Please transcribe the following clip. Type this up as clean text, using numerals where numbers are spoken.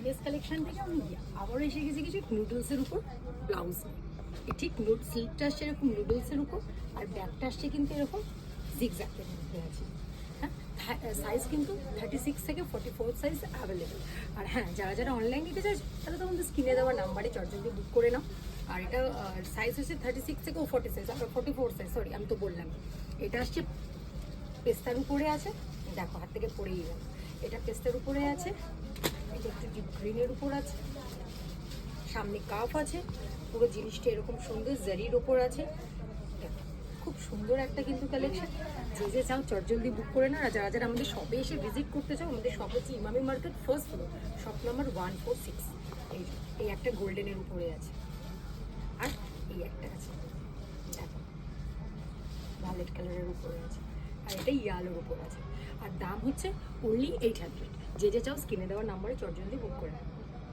নেস collection থেকে আমি আবারও এসে গেছি কিছু নুডলসের উপর ব্লাউজ নিয়ে। ঠিক নোট স্লিপটা আসছে এরকম নুডলসের উপর, আর ব্যাকটা আসছে কিন্তু এরকম জিগজ্যাগের মধ্যে আছে। হ্যাঁ, সাইজ কিন্তু 36 থেকে 44 সাইজ অ্যাভেলেবেল। আর হ্যাঁ, যারা যারা অনলাইন নিতে চাই তাহলে তো আমাদের স্ক্রিনে দেওয়া নাম্বারে চটজলদি বুক করে নাও। আর এটা সাইজ হচ্ছে 36 থেকে 40 সাইজ, আর 44 সাইজ, সরি আমি তো বললাম। এটা আসছে পেস্তার উপরে আছে, দেখো হাত থেকে পড়েই গেল। এটা পেস্তার উপরে আছে, এটা একটু ডিপ গ্রিনের উপর আছে, সামনে কাপ আছে, পুরো জিনিসটা এরকম সুন্দর জারির ওপর আছে। দেখো খুব সুন্দর একটা কিন্তু কালেকশন। যে যে চাও চটজলদি বুক করে না। আর যারা যারা আমাদের শপে এসে ভিজিট করতে চাও, আমাদের শপ হচ্ছে Emami market, first floor, shop number 146। এই একটা গোল্ডেনের উপরে আছে, আর এই একটা আছে দেখো ভায়োলেট কালারের উপরে আছে, আর এটা ইয়ালোর উপর আছে। আর দাম হচ্ছে অনলি 800। যে যে চাও স্ক্রিনে দেওয়ার নাম্বারে চটজলদি বুক করে।